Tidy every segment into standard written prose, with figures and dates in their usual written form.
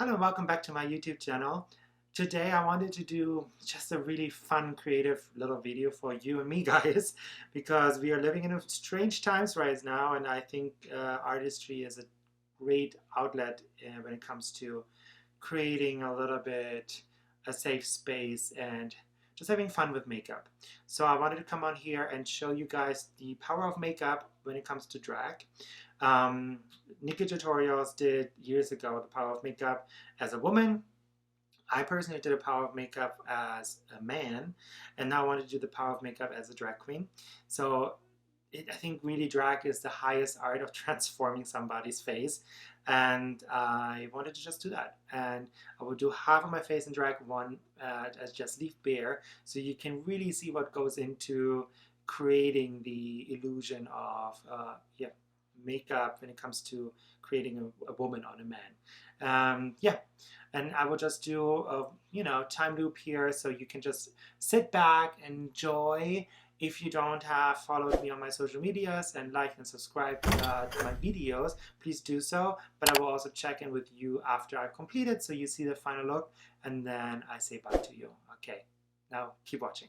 Hello and welcome back to my YouTube channel. Today I wanted to do just a really fun, creative little video for you and me guys because we are living in strange times right now, and I think artistry is a great outlet when it comes to creating a little bit a safe space and just having fun with makeup. So I wanted to come on here and show you guys the power of makeup when it comes to drag. Nikki Tutorials did years ago the power of makeup as a woman. I personally did a power of makeup as a man, and now I want to do the power of makeup as a drag queen. So I think really drag is the highest art of transforming somebody's face, and I wanted to just do that. And I will do half of my face in drag, one as just leave bare, so you can really see what goes into creating the illusion of makeup when it comes to creating a woman on a man. And I will just do a time loop here, so you can just sit back and enjoy. If you don't have followed me on my social medias and like and subscribe to my videos, please do so. But I will also check in with you after I've completed, so you see the final look, and then I say bye to you. Okay, now keep watching.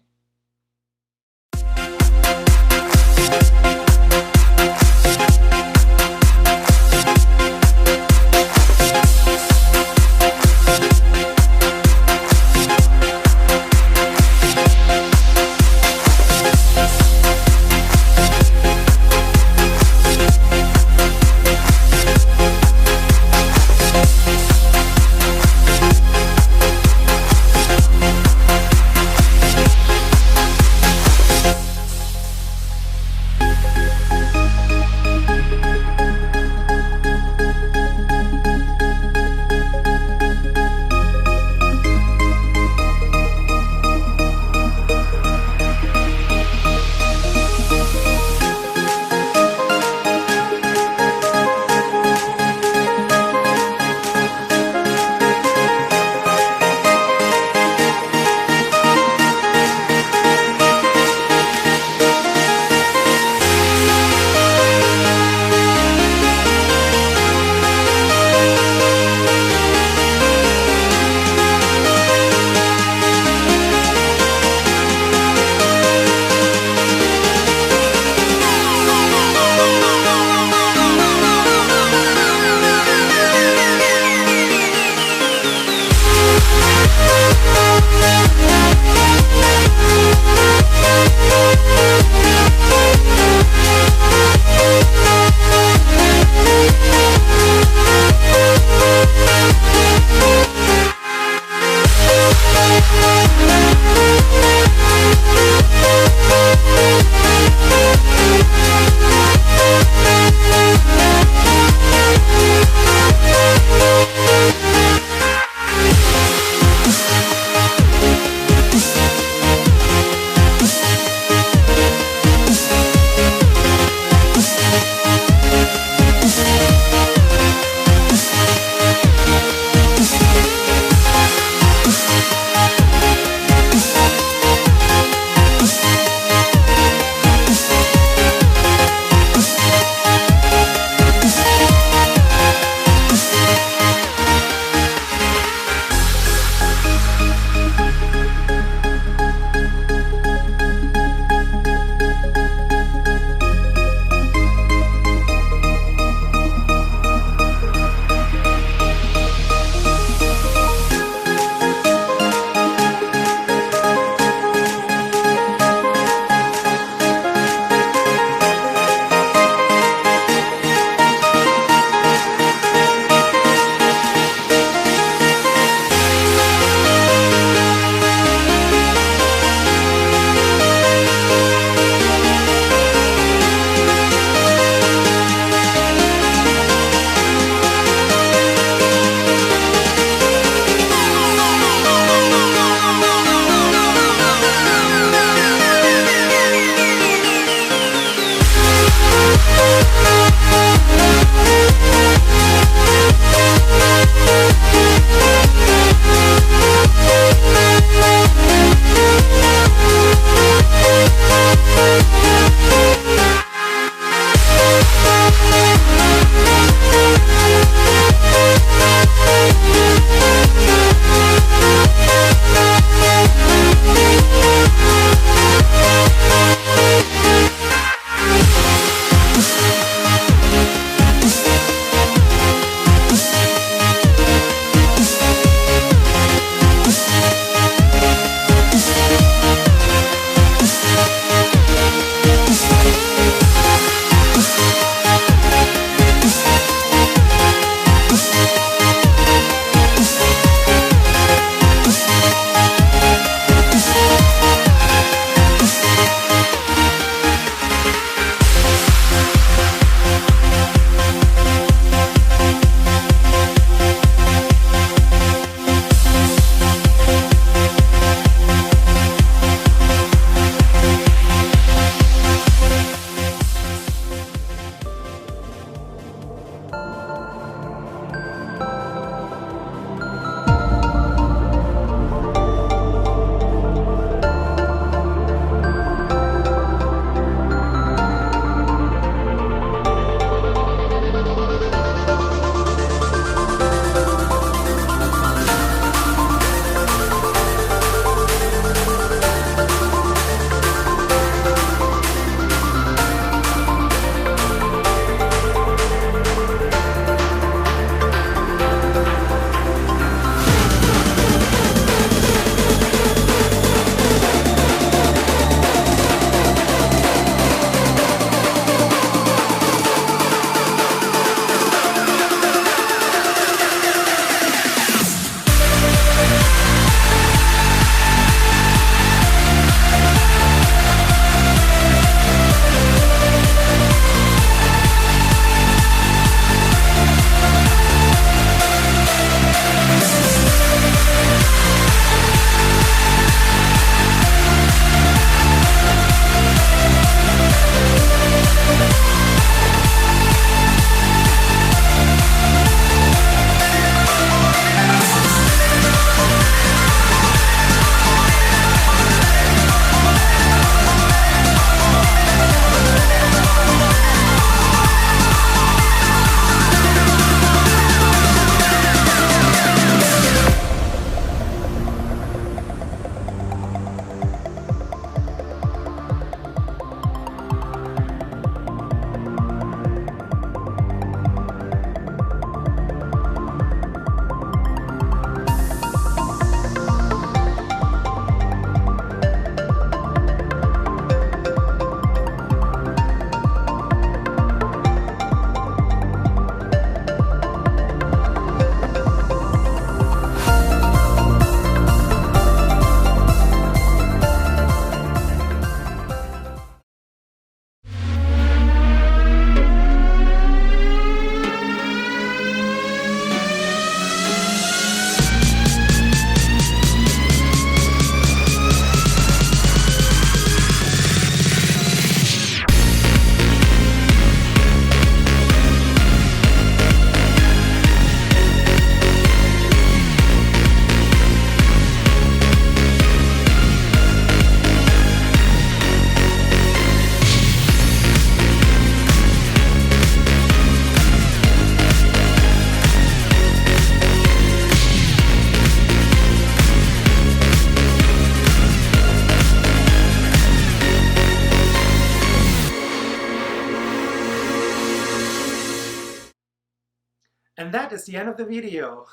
that is the end of the video.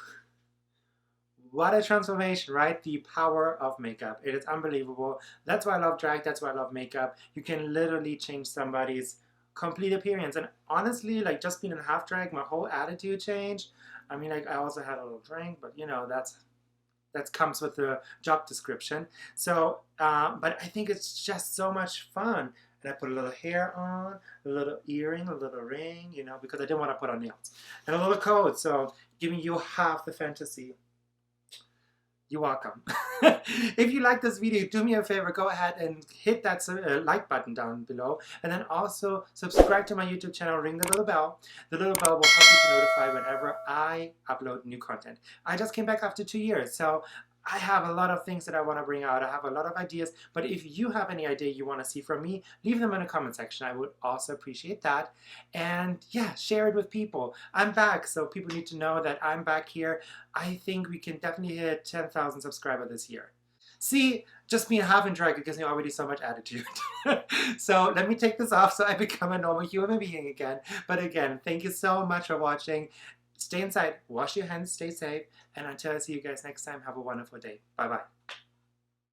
What a transformation, right? The power of makeup. It is unbelievable. That's why I love drag. That's why I love makeup. You can literally change somebody's complete appearance. And honestly, like just being in half drag, my whole attitude changed. I mean, like I also had a little drink, but you know, that comes with the job description. So, but I think it's just so much fun. And I put a little hair on, a little earring, a little ring, you know, because I didn't want to put on nails. And a little coat, so giving you half the fantasy. You're welcome. If you like this video, do me a favor, go ahead and hit that like button down below. And then also subscribe to my YouTube channel, ring the little bell. The little bell will help you to notify whenever I upload new content. I just came back after 2 years, so I have a lot of things that I want to bring out. I have a lot of ideas, but if you have any idea you want to see from me, leave them in the comment section. I would also appreciate that. And yeah, share it with people. I'm back, so people need to know that I'm back here. I think we can definitely hit 10,000 subscribers this year. See, just being half in drag, it gives me already so much attitude. So let me take this off so I become a normal human being again. But again, thank you so much for watching. Stay inside, wash your hands, stay safe, and until I see you guys next time, have a wonderful day. Bye-bye.